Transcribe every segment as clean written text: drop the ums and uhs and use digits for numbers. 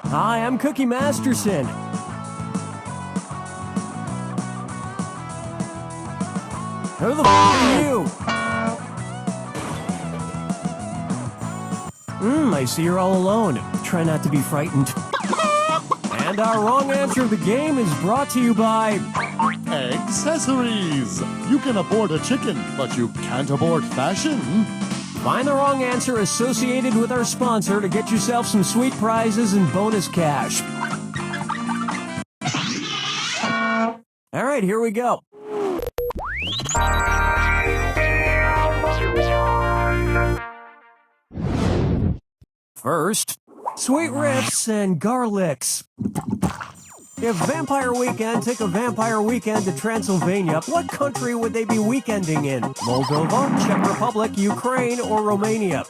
Hi, I'm Cookie Masterson. Who the f are you? I see you're all alone. Try not to be frightened. And our wrong answer of the game is brought to you by... Accessories! You can abort a chicken, but you can't abort fashion. Find the wrong answer associated with our sponsor to get yourself some sweet prizes and bonus cash. All right, here we go. First, sweet riffs and garlics. If Vampire Weekend took a vampire weekend to Transylvania, what country would they be weekending in? Moldova, Czech Republic, Ukraine, or Romania?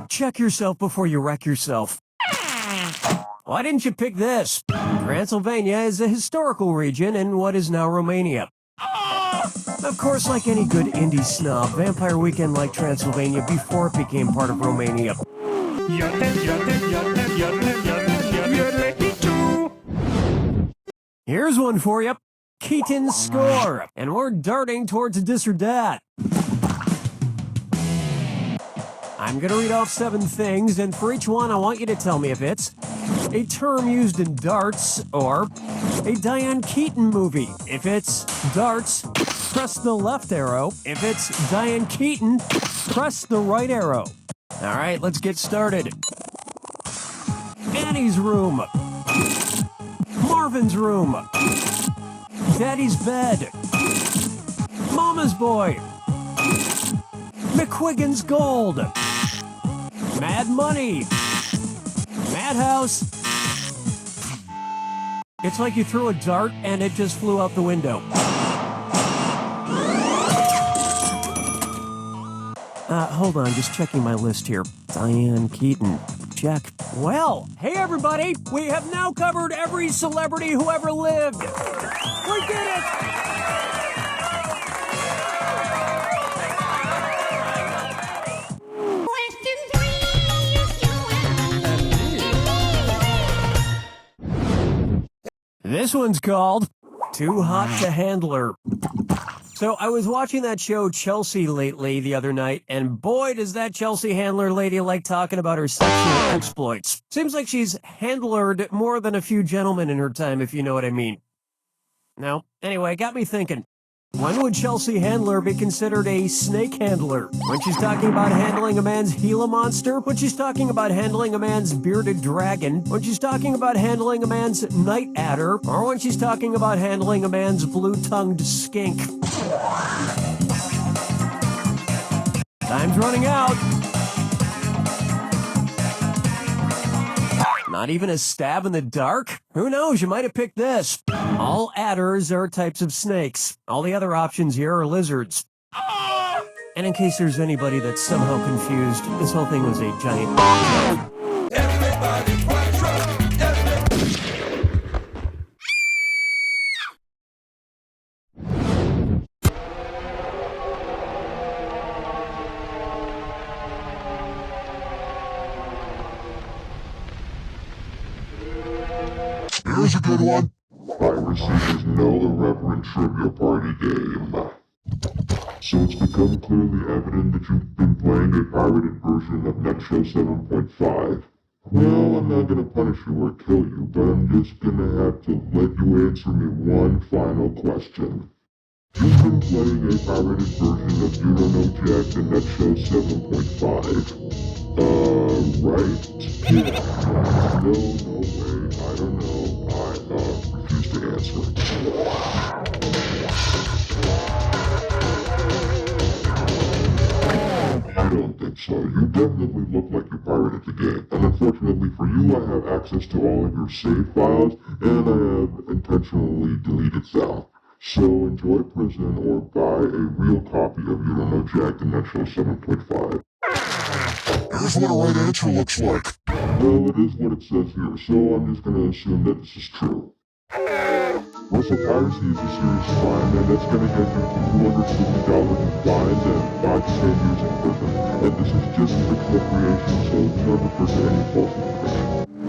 Check yourself before you wreck yourself. Why didn't you pick this? Transylvania is a historical region in what is now Romania. Of course, like any good indie snob, Vampire Weekend liked Transylvania before it became part of Romania. Here's one for you. Keaton's score. And we're darting towards this or that. I'm going to read off 7 things, and for each one, I want you to tell me if it's a term used in darts or a Diane Keaton movie. If it's darts, press the left arrow. If it's Diane Keaton, press the right arrow. All right, let's get started. Annie's room. Marvin's room. Daddy's bed. Mama's boy. McQuiggan's gold. Mad money. Madhouse. It's like you threw a dart and it just flew out the window. Hold on, just checking my list here. Diane Keaton. Check. Well, hey everybody! We have now covered every celebrity who ever lived! We did it! This one's called Too Hot to Handler. So I was watching that show Chelsea lately the other night, and boy does that Chelsea handler lady like talking about her sexual exploits. Seems like she's handlered more than a few gentlemen in her time, if you know what I mean. No, anyway, got me thinking. When would Chelsea Handler be considered a snake handler? When she's talking about handling a man's Gila monster? When she's talking about handling a man's bearded dragon? When she's talking about handling a man's night adder? Or when she's talking about handling a man's blue-tongued skink? Time's running out. Not even a stab in the dark? Who knows, you might have picked this. All adders are types of snakes. All the other options here are lizards. And in case there's anybody that's somehow confused, this whole thing was a giant joke. Everybody quiet, Here's a good one. Piracy is no irreverent trivia party game. So it's become clearly evident that you've been playing a pirated version of NetShow 7.5. Well, I'm not gonna punish you or kill you, but I'm just gonna have to let you answer me one final question. You've been playing a pirated version of You Don't Know Jack in NetShow 7.5. Right? No way, I don't know. I refuse to answer. I don't think so. You definitely look like you pirated the game. And unfortunately for you, I have access to all of your save files, and I have intentionally deleted them. So enjoy prison or buy a real copy of You Don't Know Jack in NetShow 7.5. Here's what a right answer looks like. Well, it is what it says here, so I'm just gonna assume that this is true. Russell piracy is a serious crime, and that's going to get you $250 in fines and 5 to 10 years in prison. And this is just fictional creation, so do not refer to any false information.